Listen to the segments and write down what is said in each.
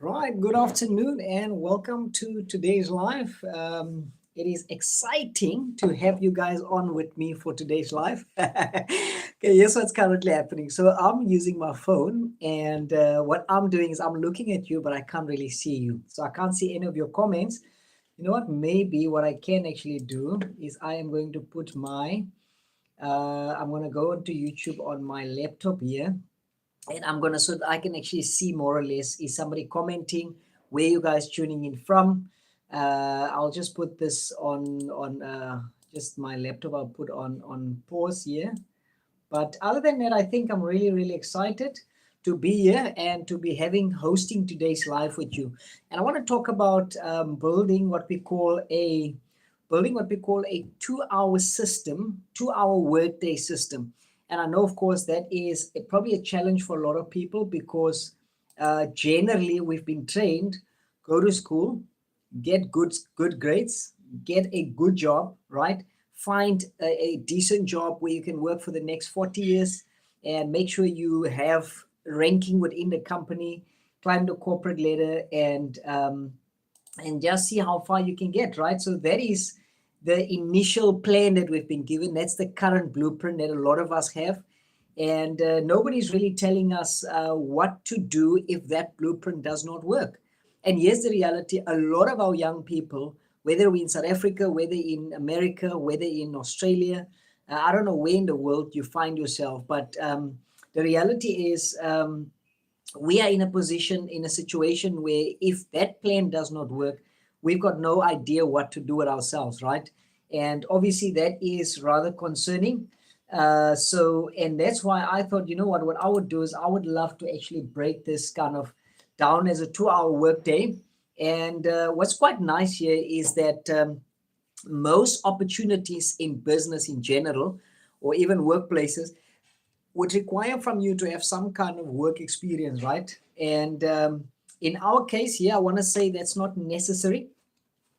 Right, good afternoon and welcome to today's live. It is exciting to have you guys on with me for today's live. Okay, here's what's currently happening. So I'm using my phone, and what I'm doing is I'm looking at you, but I can't really see you. So I can't see any of your comments. You know what? Maybe what I can actually do is I am going to put I'm going to go onto YouTube on my laptop here, and I'm gonna so that I can actually see more or less is somebody commenting, where you guys tuning in from. I'll just put this on just my laptop. I'll put on pause here. But other than that, I think I'm really excited to be here and to be having hosting today's live with you. And I want to talk about building what we call a 2 hour system, 2 hour workday system. And I know, of course, that is probably a challenge for a lot of people because generally we've been trained, go to school, get good grades, get a good job, right? Find a decent job where you can work for the next 40 years and make sure you have ranking within the company, climb the corporate ladder, and just see how far you can get, right? So that is the initial plan that we've been given. That's the current blueprint that a lot of us have. And nobody's really telling us what to do if that blueprint does not work. And here's the reality: a lot of our young people, whether we're in South Africa, whether in America, whether in Australia, I don't know where in the world you find yourself, but the reality is we are in a position, in a situation where if that plan does not work, we've got no idea what to do with ourselves, right? And obviously that is rather concerning. And that's why I thought, you know what I would do is I would love to actually break this kind of down as a 2 hour workday. And what's quite nice here is that most opportunities in business in general, or even workplaces, would require from you to have some kind of work experience, right? And in our case here, I want to say that's not necessary.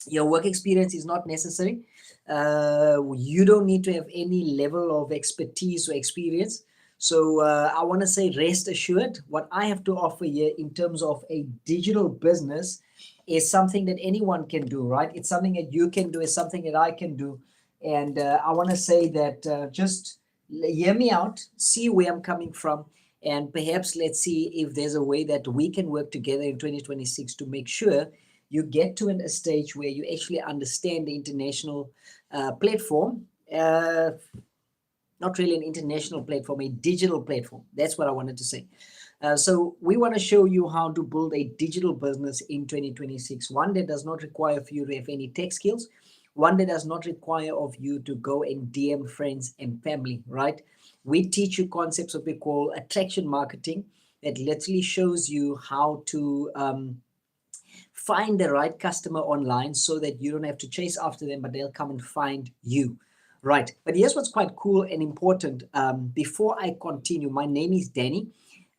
Your work experience is not necessary. You don't need to have any level of expertise or experience. So I want to say, rest assured, what I have to offer here in terms of a digital business is something that anyone can do, right? It's something that you can do, it's something that I can do. And I want to say that just hear me out, see where I'm coming from, and perhaps let's see if there's a way that we can work together in 2026 to make sure you get to a stage where you actually understand the international platform. Not really an international platform, a digital platform. That's what I wanted to say. So we want to show you how to build a digital business in 2026, one that does not require for you to have any tech skills, one that does not require of you to go and DM friends and family, right? We teach you concepts of what we call attraction marketing that literally shows you how to find the right customer online so that you don't have to chase after them, but they'll come and find you. Right. But here's what's quite cool and important. Before I continue, my name is Danny,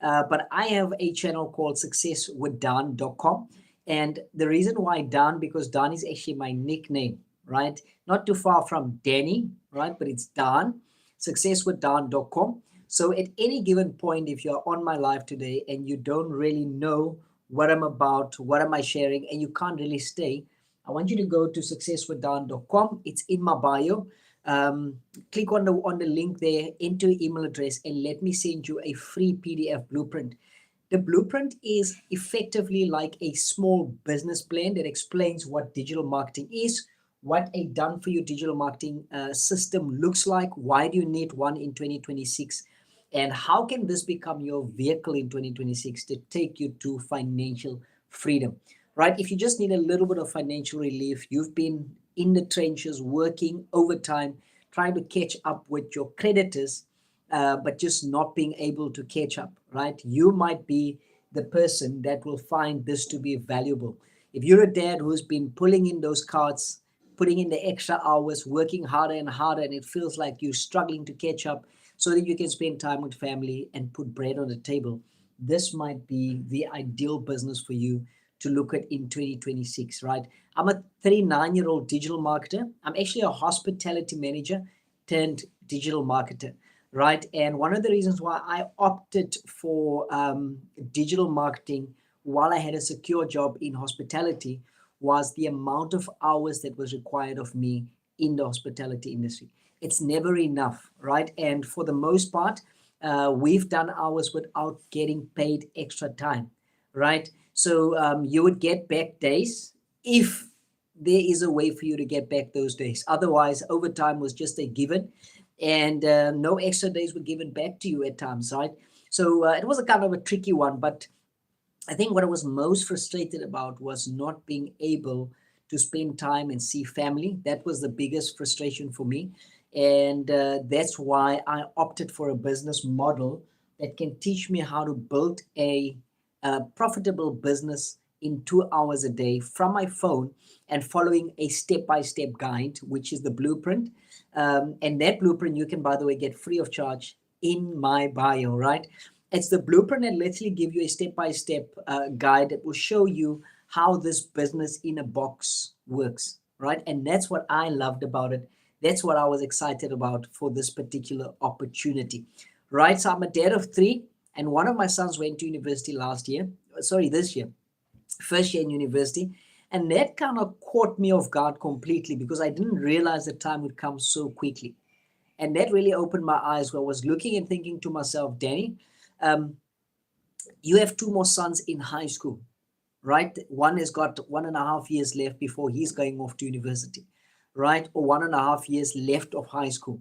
but I have a channel called successwithdan.com. And the reason why Dan, because Dan is actually my nickname, right? Not too far from Danny, right? But it's Dan, successwithdan.com. So at any given point, if you're on my live today and you don't really know what I'm about, what am I sharing, and you can't really stay, I want you to go to successwithdan.com. It's in my bio. Click on the link there, enter your email address, and let me send you a free PDF blueprint. The blueprint is effectively like a small business plan that explains what digital marketing is, what a done for you digital marketing system looks like, why do you need one in 2026, and how can this become your vehicle in 2026 to take you to financial freedom, right? If you just need a little bit of financial relief, you've been in the trenches working overtime, trying to catch up with your creditors, but just not being able to catch up, right? You might be the person that will find this to be valuable. If you're a dad who's been pulling in those cards, putting in the extra hours, working harder and harder, and it feels like you're struggling to catch up so that you can spend time with family and put bread on the table, this might be the ideal business for you to look at in 2026, right? I'm a 39-year-old digital marketer. I'm actually a hospitality manager turned digital marketer, right? And one of the reasons why I opted for digital marketing while I had a secure job in hospitality, was the amount of hours that was required of me in the hospitality industry. It's never enough, right? And for the most part, we've done hours without getting paid extra time, right? So you would get back days if there is a way for you to get back those days. Otherwise, overtime was just a given, and no extra days were given back to you at times, right? So it was a kind of a tricky one, but I think what I was most frustrated about was not being able to spend time and see family. That was the biggest frustration for me. And that's why I opted for a business model that can teach me how to build a profitable business in 2 hours a day from my phone and following a step by step guide, which is the blueprint. And that blueprint you can, by the way, get free of charge in my bio, right? It's the blueprint that literally give you a step-by-step guide that will show you how this business in a box works, right? And that's what I loved about it. That's what I was excited about for this particular opportunity, right? So I'm a dad of three, and one of my sons went to university last year. Sorry, this year, first year in university. And that kind of caught me off guard completely because I didn't realize the time would come so quickly. And that really opened my eyes where I was looking and thinking to myself, Danny, um, you have two more sons in high school, right? One has got 1.5 years left before he's going off to university, right? Or 1.5 years left of high school.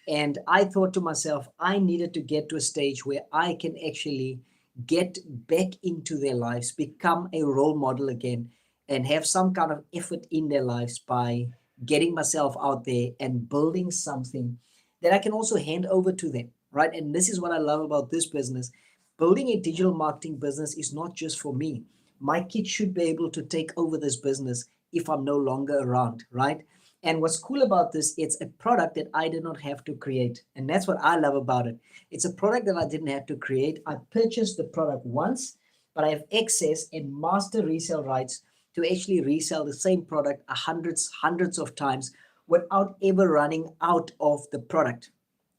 And I thought to myself, I needed to get to a stage where I can actually get back into their lives, become a role model again, and have some kind of effort in their lives by getting myself out there and building something that I can also hand over to them, right? And this is what I love about this business. Building a digital marketing business is not just for me. My kids should be able to take over this business if I'm no longer around, right? And what's cool about this, it's a product that I did not have to create. And that's what I love about it. It's a product that I didn't have to create. I purchased the product once, but I have access and master resale rights to actually resell the same product hundreds of times without ever running out of the product,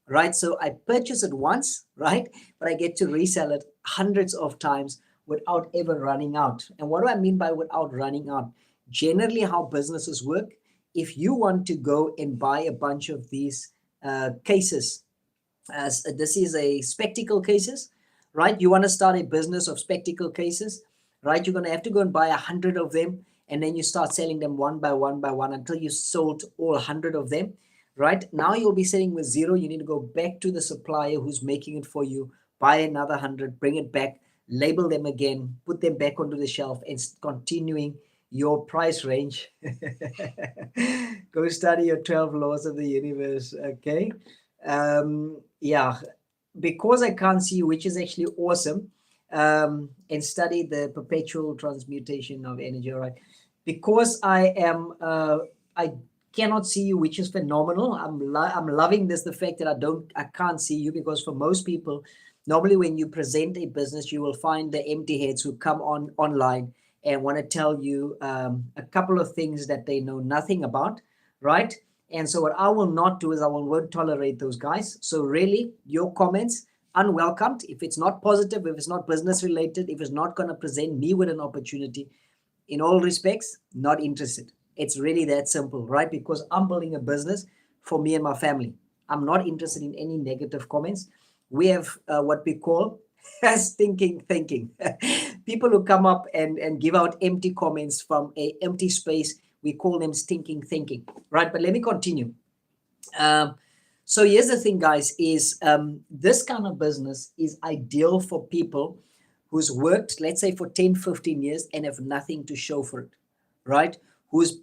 right? So I purchase it once, right? But I get to resell it hundreds of times without ever running out. And what do I mean by without running out? Generally, how businesses work, if you want to go and buy a bunch of these cases, as this is a spectacle cases, right? You want to start a business of spectacle cases, right? You're going to have to go and buy 100 of them, and then you start selling them one by one until you sold all 100 of them, right? Now you'll be sitting with zero. You need to go back to the supplier who's making it for you, buy another 100, bring it back, label them again, put them back onto the shelf, and continuing your price range. Go study your 12 laws of the universe, okay? Yeah, because I can't see you, which is actually awesome, and study the perpetual transmutation of energy. All right, because I cannot see you, which is phenomenal. I'm loving this. The fact that I can't see you, because for most people, normally when you present a business, you will find the empty heads who come on online and want to tell you a couple of things that they know nothing about, right? And so what I will not do is I won't tolerate those guys. So really, your comments unwelcomed. If it's not positive, if it's not business related, if it's not going to present me with an opportunity, in all respects, not interested. It's really that simple, right? Because I'm building a business for me and my family. I'm not interested in any negative comments. We have what we call stinking thinking. People who come up and give out empty comments from a empty space, we call them stinking thinking, right? But let me continue. Um, so here's the thing, guys, is this kind of business is ideal for people who's worked, let's say, for 10, 15 years and have nothing to show for it, right? Who's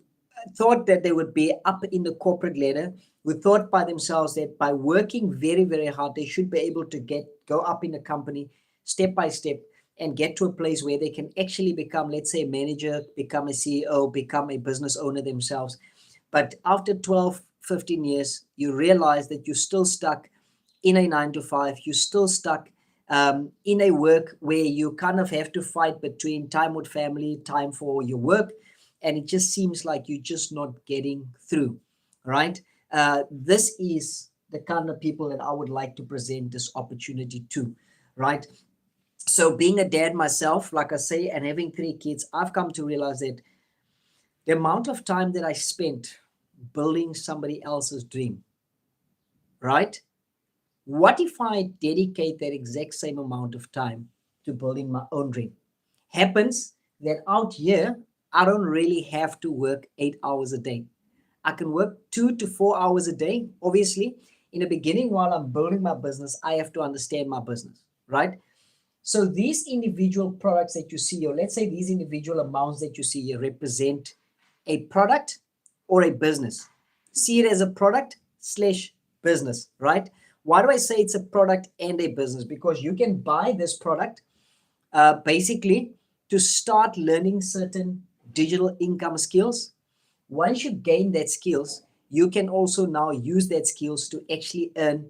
thought that they would be up in the corporate ladder, who thought by themselves that by working very, very hard, they should be able to go up in the company step by step and get to a place where they can actually become, let's say, a manager, become a CEO, become a business owner themselves. But after 12, 15 years, you realize that you're still stuck in a 9 to 5. You're still stuck in a work where you kind of have to fight between time with family, time for your work. And it just seems like you're just not getting through, right? This is the kind of people that I would like to present this opportunity to, right? So being a dad myself, like I say, and having 3 kids, I've come to realize that the amount of time that I spent building somebody else's dream, right? What if I dedicate that exact same amount of time to building my own dream? Happens that out here, I don't really have to work 8 hours a day. I can work 2 to 4 hours a day. Obviously, in the beginning, while I'm building my business, I have to understand my business, right? So these individual products that you see, or let's say these individual amounts that you see here, represent a product or a business. See it as a product slash business, right? Why do I say it's a product and a business? Because you can buy this product basically to start learning certain digital income skills. Once you gain that skills, you can also now use that skills to actually earn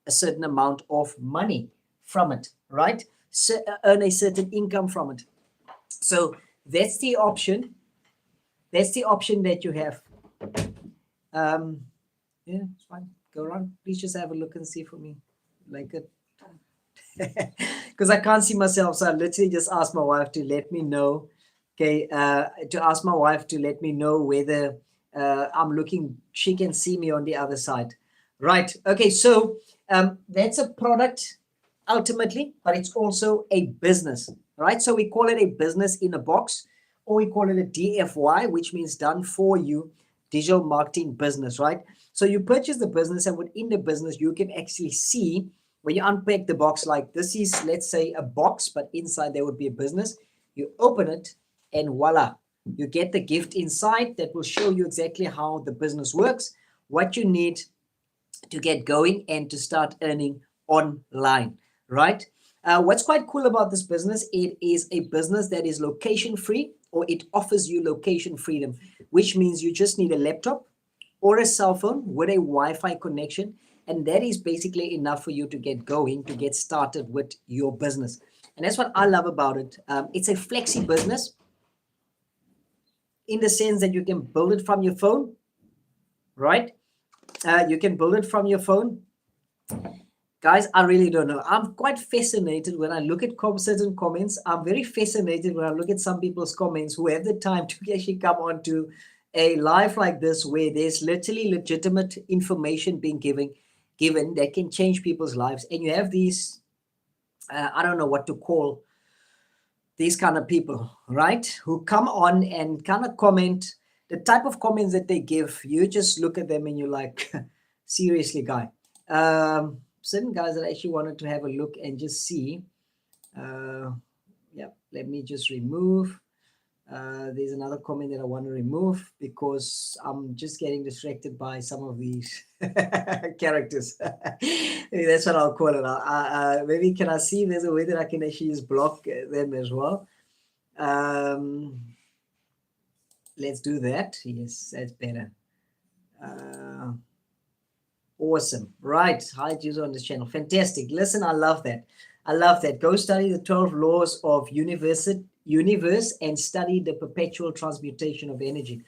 a certain amount of money from it, right? So, earn a certain income from it. So that's the option. That's the option that you have. Um, yeah, it's fine. Go on. Please just have a look and see for me. Like it. Because I can't see myself. So I literally just asked my wife to let me know. Okay, to ask my wife to let me know whether I'm looking, she can see me on the other side. Right. Okay, so that's a product ultimately, but it's also a business, right? So we call it a business in a box, or we call it a DFY, which means done for you digital marketing business, right? So you purchase the business, and within the business, you can actually see when you unpack the box, like this is, let's say, a box, but inside there would be a business. You open it, and voila, you get the gift inside that will show you exactly how the business works, what you need to get going and to start earning online, right? What's quite cool about this business, it is a business that is location free, or it offers you location freedom, which means you just need a laptop or a cell phone with a Wi-Fi connection, and that is basically enough for you to get going, to get started with your business. And that's what I love about it. It's a flexi business in the sense that you can build it from your phone, right? You can build it from your phone. Guys, I really don't know. I'm quite fascinated when I look at certain comments. I'm very fascinated when I look at some people's comments who have the time to actually come on to a live like this, where there's literally legitimate information being given that can change people's lives. And you have these, I don't know what to call these kind of people, right? Who come on and kind of comment. The type of comments that they give, you just look at them and you're like, seriously, guy. Certain guys that I actually wanted to have a look and just see. Yeah, let me just remove. There's another comment that I want to remove because I'm just getting distracted by some of these characters. That's what I'll call it. Maybe can I see if there's a way that I can actually just block them as well? Let's do that. Yes, that's better. Awesome. Right. Hi, Juzo on this channel. Fantastic. Listen, I love that. I love that. Go study the 12 laws of universe and study the perpetual transmutation of energy.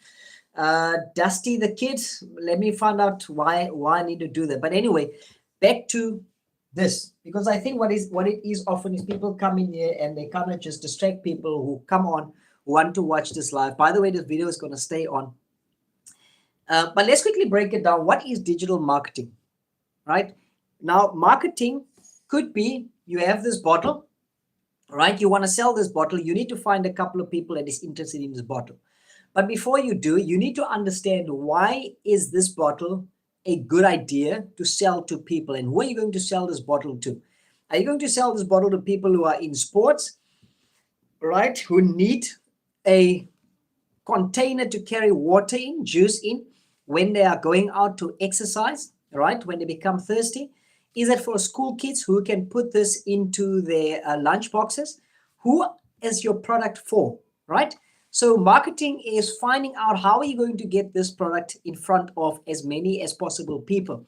Dusty the kid, let me find out why I need to do that. But anyway, back to this, because I think what it is often is people come in here and they kind of just distract people who come on, who want to watch this live. By the way, this video is going to stay on. But let's quickly break it down. What is digital marketing, right? Now, marketing could be you have this bottle, right? You want to sell this bottle. You need to find a couple of people that is interested in this bottle. But before you do, you need to understand, why is this bottle a good idea to sell to people? And who are you going to sell this bottle to? Are you going to sell this bottle to people who are in sports, right? Who need a container to carry water in, juice in, when they are going out to exercise, right? When they become thirsty? Is it for school kids who can put this into their lunch boxes? Who is your product for, right? So marketing is finding out how are you going to get this product in front of as many as possible people,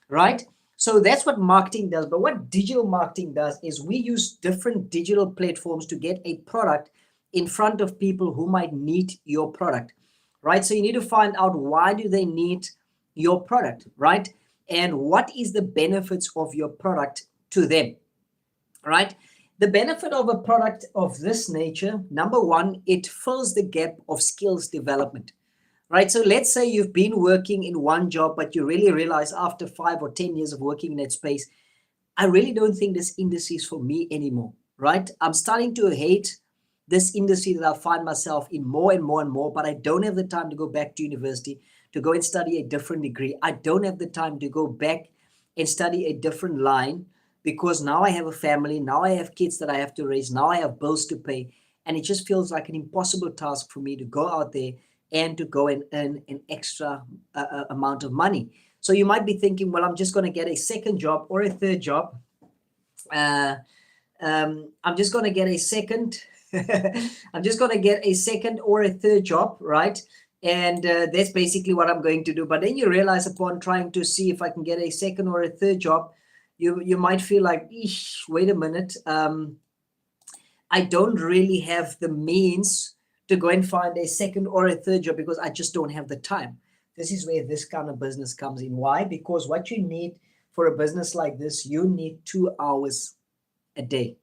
right? So that's what marketing does. But what digital marketing does is we use different digital platforms to get a product in front of people who might need your product, right? So you need to find out, why do they need your product, right? And what is the benefits of your product to them, right? The benefit of a product of this nature, number one, it fills the gap of skills development, right? So let's say you've been working in one job, but you really realize after 5 or 10 years of working in that space, I really don't think this industry is for me anymore, right? I'm starting to hate this industry that I find myself in more and more and more, but I don't have the time to go back to university to go and study a different degree. I don't have the time to go back and study a different line because now I have a family, now I have kids that I have to raise, now I have bills to pay, and it just feels like an impossible task for me to go out there and to go and earn an extra amount of money. So you might be thinking, well, I'm just going to get a second job or a third job. Uh, I'm just going to get a second. I'm just going to get a second or a third job, right? And that's basically what I'm going to do. But then you realize upon trying to see if I can get a second or a third job, you might feel like, wait a minute, I don't really have the means to go and find a second or a third job because I just don't have the time. This is where this kind of business comes in. Why? Because what you need for a business like this, you need 2 hours a day,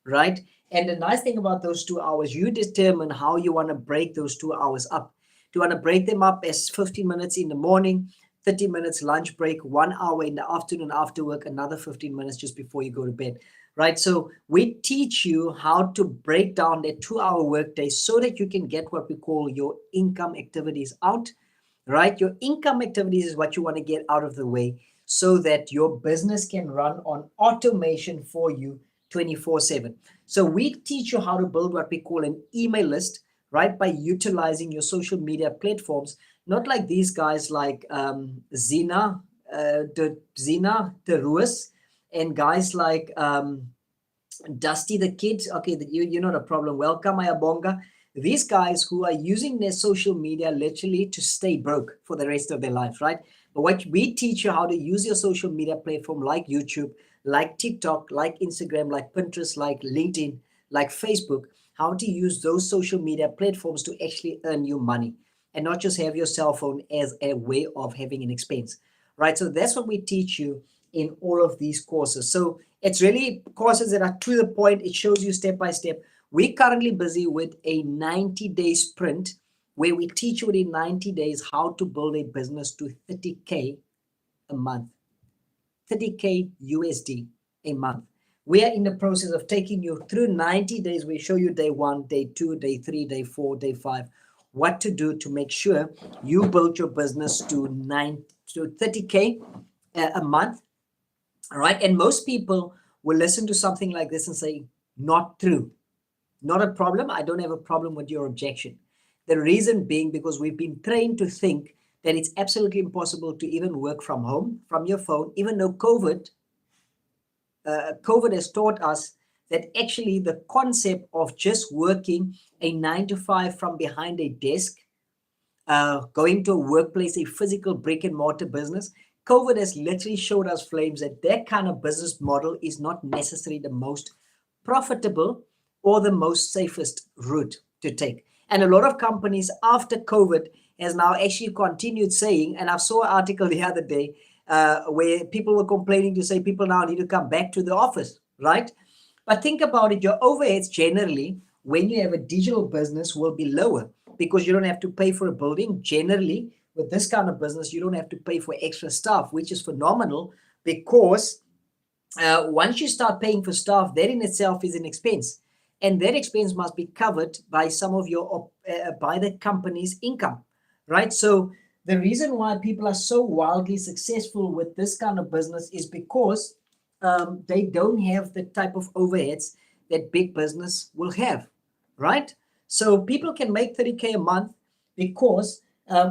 right? And the nice thing about those 2 hours, you determine how you want to break those 2 hours up. Do you want to break them up as 15 minutes in the morning, 30 minutes lunch break, 1 hour in the afternoon after work, another 15 minutes just before you go to bed, right? So we teach you how to break down that 2 hour workday so that you can get what we call your income activities out, right? Your income activities is what you want to get out of the way so that your business can run on automation for you 24/7. So we teach you how to build what we call an email list, right? By utilizing your social media platforms, not like these guys like Zina the Ruiz and guys like Dusty the Kid. Okay, you're not a problem. Welcome, Ayabonga. These guys who are using their social media literally to stay broke for the rest of their life, right? But what we teach you how to use your social media platform like YouTube, like TikTok, like Instagram, like Pinterest, like LinkedIn, like Facebook, how to use those social media platforms to actually earn you money and not just have your cell phone as a way of having an expense, right? So that's what we teach you in all of these courses. So it's really courses that are to the point. It shows you step by step. We're currently busy with a 90-day sprint where we teach you in 90 days how to build a business to 30K a month, 30K USD a month. We are in the process of taking you through 90 days. We show you day 1, day 2, day 3, day 4, day 5, what to do to make sure you build your business to 30K a month. All right. And most people will listen to something like this and say, not true. Not a problem. I don't have a problem with your objection. The reason being because we've been trained to think that it's absolutely impossible to even work from home, from your phone, even though COVID has taught us that actually the concept of just working a 9 to 5 from behind a desk, going to a workplace, a physical brick and mortar business, COVID has literally showed us flames that that kind of business model is not necessarily the most profitable or the most safest route to take. And a lot of companies after COVID has now actually continued saying, and I saw an article the other day where people were complaining to say people now need to come back to the office, right? But think about it, your overheads generally, when you have a digital business, will be lower because you don't have to pay for a building. Generally, with this kind of business, you don't have to pay for extra staff, which is phenomenal because once you start paying for staff, that in itself is an expense. And that expense must be covered by some of your, by the company's income, right? So the reason why people are so wildly successful with this kind of business is because they don't have the type of overheads that big business will have, right? So people can make 30K a month because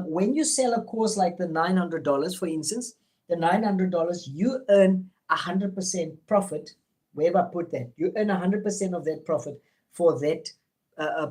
when you sell a course like the $900, for instance, the $900, you earn 100% profit. Wherever I put that, you earn 100% of that profit for that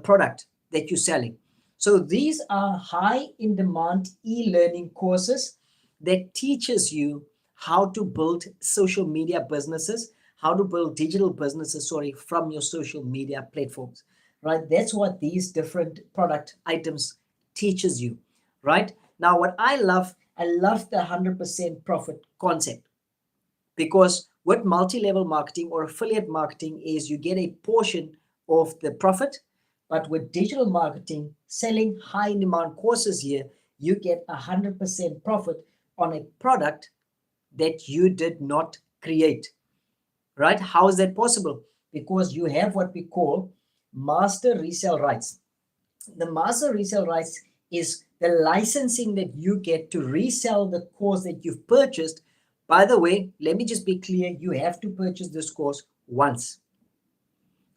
product that you're selling. So these are high in demand e-learning courses that teaches you how to build social media businesses, how to build digital businesses, from your social media platforms, right? That's what these different product items teaches you, right? Now, what I love the 100% profit concept because With multi-level marketing or affiliate marketing is you get a portion of the profit, but with digital marketing, selling high demand courses here, you get 100% profit on a product that you did not create, right? How is that possible? Because you have what we call master resale rights. The master resale rights is the licensing that you get to resell the course that you've purchased. By the way, let me just be clear, you have to purchase this course once,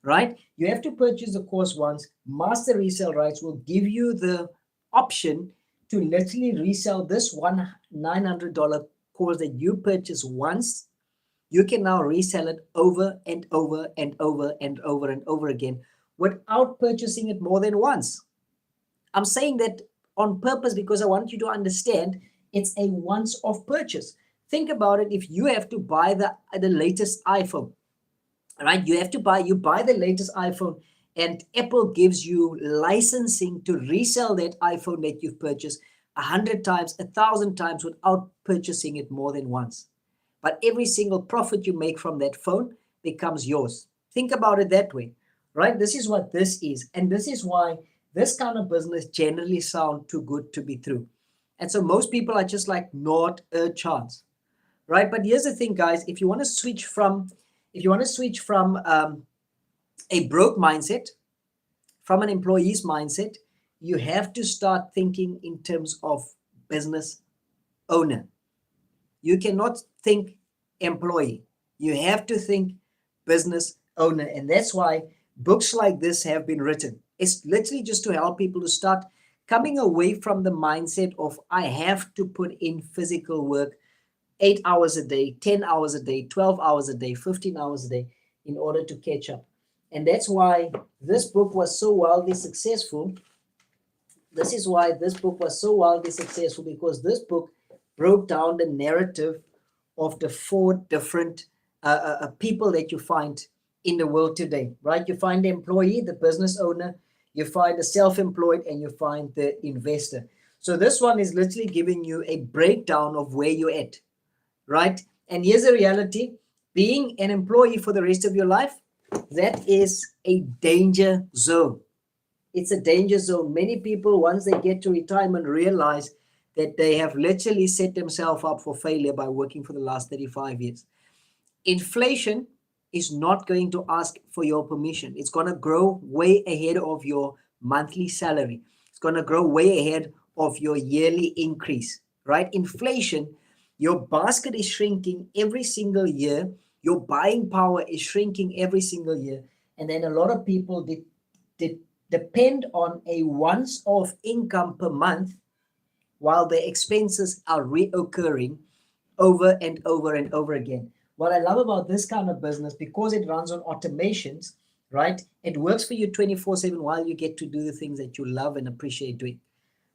right? You have to purchase the course once. Master resale rights will give you the option to literally resell this one $900 course that you purchased once. You can now resell it over and over and over and over and over again without purchasing it more than once. I'm saying that on purpose because I want you to understand it's a once-off purchase. Think about it. If you have to buy the latest iPhone, right? You buy the latest iPhone, and Apple gives you licensing to resell that iPhone that you've purchased 100 times, 1,000 times without purchasing it more than once. But every single profit you make from that phone becomes yours. Think about it that way, right? This is what this is. And this is why this kind of business generally sound too good to be true. And so most people are just like, not a chance, right? But here's the thing, guys. If you want to switch from a broke mindset, from an employee's mindset, you have to start thinking in terms of business owner. You cannot think employee. You have to think business owner. And that's why books like this have been written. It's literally just to help people to start coming away from the mindset of I have to put in physical work 8 hours a day, 10 hours a day, 12 hours a day, 15 hours a day in order to catch up. And that's why this book was so wildly successful. This is why this book was so wildly successful, because this book broke down the narrative of the four different people that you find in the world today, right? You find the employee, the business owner, you find the self-employed, and you find the investor. So this one is literally giving you a breakdown of where you're at, right? And here's the reality. Being an employee for the rest of your life, that is a danger zone. It's a danger zone. Many people, once they get to retirement, realize that they have literally set themselves up for failure by working for the last 35 years. Inflation is not going to ask for your permission. It's going to grow way ahead of your monthly salary. It's going to grow way ahead of your yearly increase, right? Inflation, your basket is shrinking every single year. Your buying power is shrinking every single year. And then a lot of people depend on a once-off income per month while their expenses are reoccurring over and over and over again. What I love about this kind of business, because it runs on automations, right? It works for you 24/7 while you get to do the things that you love and appreciate doing,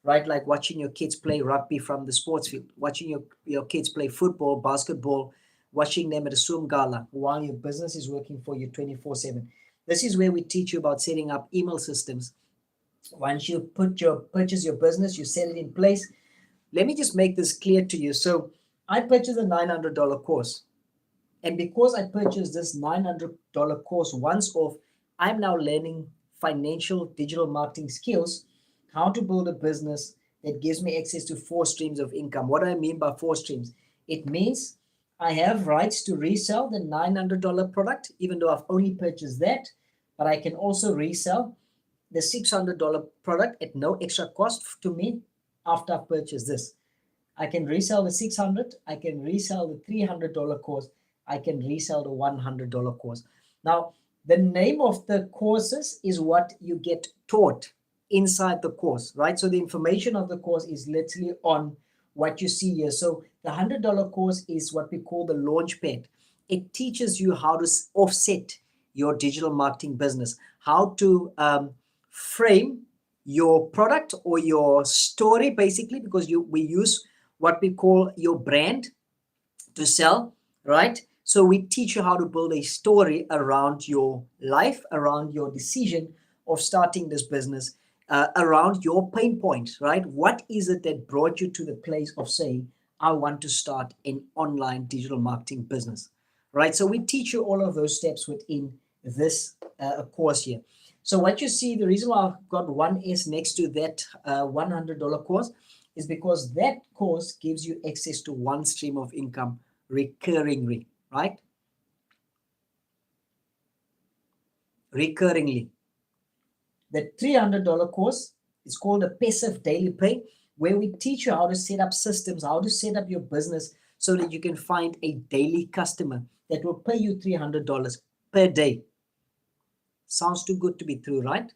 right? Like watching your kids play rugby from the sports field, watching your kids play football, basketball, watching them at a swim gala while your business is working for you 24/7. This is where we teach you about setting up email systems. Once you purchase your business, you set it in place. Let me just make this clear to you. So I purchased a $900 course. And because I purchased this $900 course once off, I'm now learning financial digital marketing skills, how to build a business that gives me access to 4 streams of income. What do I mean by 4 streams? It means I have rights to resell the $900 product, even though I've only purchased that, but I can also resell the $600 product at no extra cost to me after I've purchased this. I can resell the 600, I can resell the $300 course, I can resell the $100 course. Now, the name of the courses is what you get taught inside the course, right? So the information of the course is literally on what you see here. So the $100 course is what we call the Launchpad. It teaches you how to offset your digital marketing business, how to frame your product or your story, basically, because we use what we call your brand to sell, right? So we teach you how to build a story around your life, around your decision of starting this business, around your pain points, right? What is it that brought you to the place of saying, I want to start an online digital marketing business, right? So we teach you all of those steps within this course here. So what you see, the reason why I've got 1S next to that $100 course is because that course gives you access to one stream of income recurringly, right? Recurringly. The $300 course is called a passive daily pay, where we teach you how to set up systems, how to set up your business so that you can find a daily customer that will pay you $300 per day. Sounds too good to be true, right?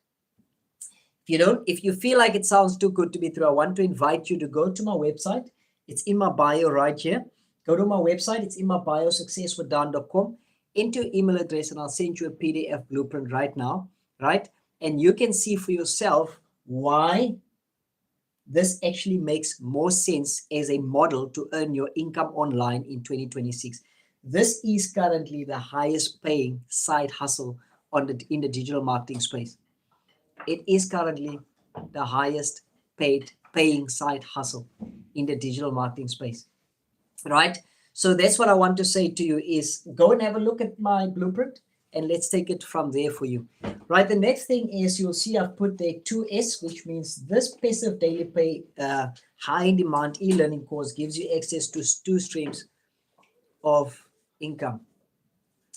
If you feel like it sounds too good to be true, I want to invite you to go to my website. It's in my bio right here. Go to my website. It's in my bio, successwithdaan.com. Enter your email address and I'll send you a PDF blueprint right now, right? And you can see for yourself why this actually makes more sense as a model to earn your income online in 2026. This is currently the highest paying side hustle in the digital marketing space. It is currently the highest paying side hustle in the digital marketing space, right? So that's what I want to say to you is go and have a look at my blueprint and let's take it from there for you, right? The next thing is you'll see I've put the 2S, which means this passive daily pay high in demand e-learning course gives you access to 2 streams of income,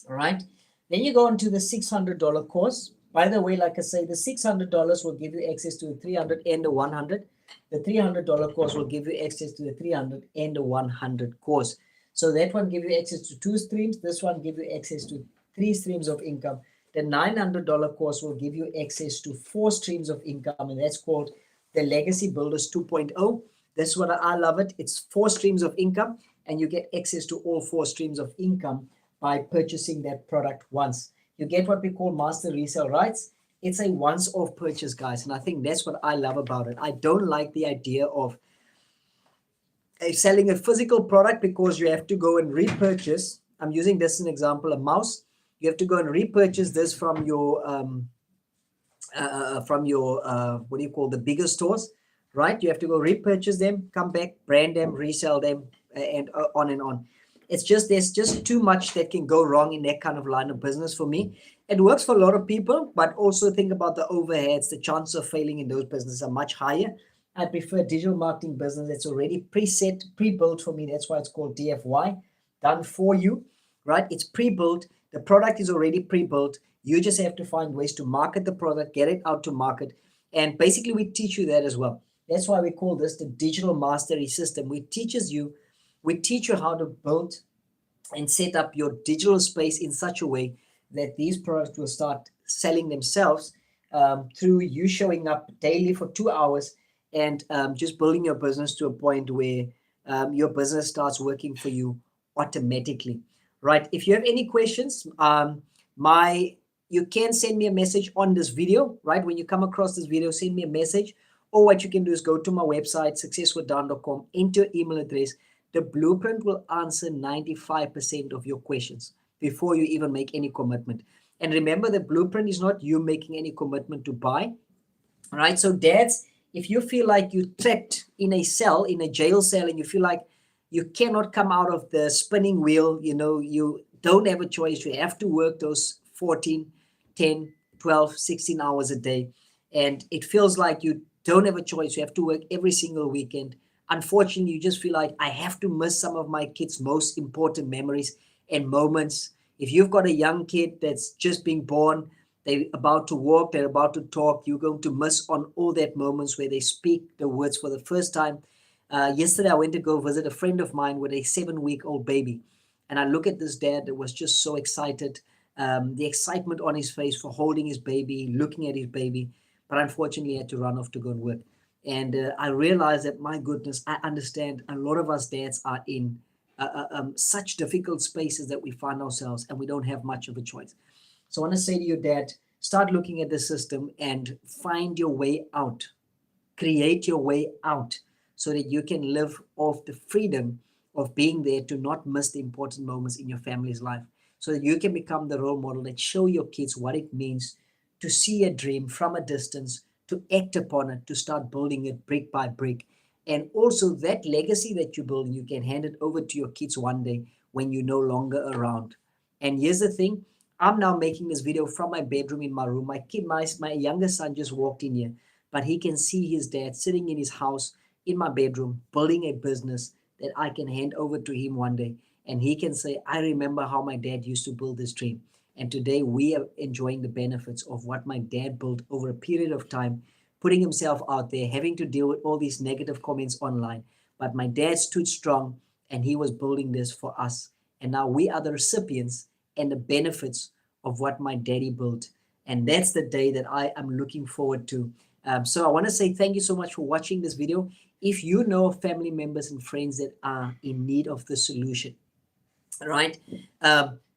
all right? Then you go on to the $600 course. By the way, like I say, the $600 will give you access to the 300 and the 100. The $300 course will give you access to the 300 and the 100 course. So that one give you access to 2 streams. This one give you access to 3 streams of income. The $900 course will give you access to 4 streams of income, and that's called the Legacy Builders 2.0. This is what I love it. It's 4 streams of income, and you get access to all 4 streams of income by purchasing that product once. You get what we call master resale rights. It's a once-off purchase, guys, and I think that's what I love about it. I don't like the idea of selling a physical product because you have to go and repurchase. I'm using this as an example, a mouse. You have to go and repurchase this from your what do you call the bigger stores, right? You have to go repurchase them, come back, brand them, resell them, and on and on. It's just there's just too much that can go wrong in that kind of line of business for me. It works for a lot of people, but also think about the overheads. The chances of failing in those businesses are much higher. I prefer digital marketing business that's already preset, pre-built for me. That's why it's called DFY, done for you, right? It's pre-built. The product is already pre-built. You just have to find ways to market the product, get it out to market. And basically, we teach you that as well. That's why we call this the digital mastery system. We teach you how to build and set up your digital space in such a way that these products will start selling themselves through you showing up daily for 2 hours and just building your business to a point where your business starts working for you automatically, right? If you have any questions, you can send me a message on this video, right? When you come across this video, send me a message. Or what you can do is go to my website, successwithdaan.com, enter your email address. The blueprint will answer 95% of your questions before you even make any commitment. And remember, the blueprint is not you making any commitment to buy, right? So dads, if you feel like you're trapped in a cell, in a jail cell, and you feel like you cannot come out of the spinning wheel, you don't have a choice. You have to work those 14, 10, 12, 16 hours a day. And it feels like you don't have a choice. You have to work every single weekend. Unfortunately, you just feel like I have to miss some of my kids' most important memories and moments. If you've got a young kid that's just been born, they're about to walk, they're about to talk, you're going to miss on all that moments where they speak the words for the first time. Yesterday, I went to go visit a friend of mine with a 7-week-old baby. And I look at this dad that was just so excited, the excitement on his face for holding his baby, looking at his baby. But unfortunately, he had to run off to go and work. And I realized that, my goodness, I understand a lot of us dads are in such difficult spaces that we find ourselves and we don't have much of a choice. So I want to say to you, Dad, start looking at the system and find your way out. Create your way out so that you can live off the freedom of being there to not miss the important moments in your family's life. So that you can become the role model that show your kids what it means to see a dream from a distance, to act upon it, to start building it brick by brick. And also that legacy that you build, you can hand it over to your kids one day when you're no longer around. And here's the thing, I'm now making this video from my bedroom in my room. My youngest son just walked in here, but he can see his dad sitting in his house in my bedroom, building a business that I can hand over to him one day. And he can say, I remember how my dad used to build this dream. And today we are enjoying the benefits of what my dad built over a period of time, putting himself out there, having to deal with all these negative comments online. But my dad stood strong and he was building this for us. And now we are the recipients and the benefits of what my daddy built. And that's the day that I am looking forward to. So I want to say thank you so much for watching this video. If you know of family members and friends that are in need of the solution, right?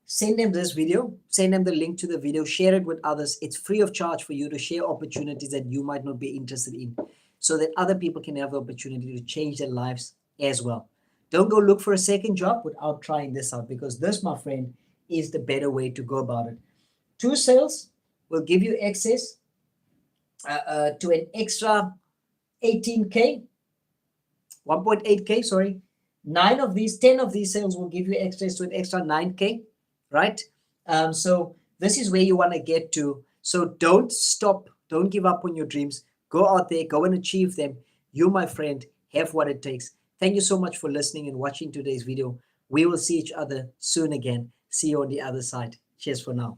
Send them this video, send them the link to the video, share it with others. It's free of charge for you to share opportunities that you might not be interested in, so that other people can have the opportunity to change their lives as well. Don't go look for a second job without trying this out, because this, my friend, is the better way to go about it. 2 sales will give you access to an extra 18K, 1.8K, sorry. 10 of these sales will give you access to an extra 9K, right? So this is where you want to get to. So don't stop, don't give up on your dreams. Go out there, go and achieve them. You, my friend, have what it takes. Thank you so much for listening and watching today's video. We will see each other soon again. See you on the other side. Cheers for now.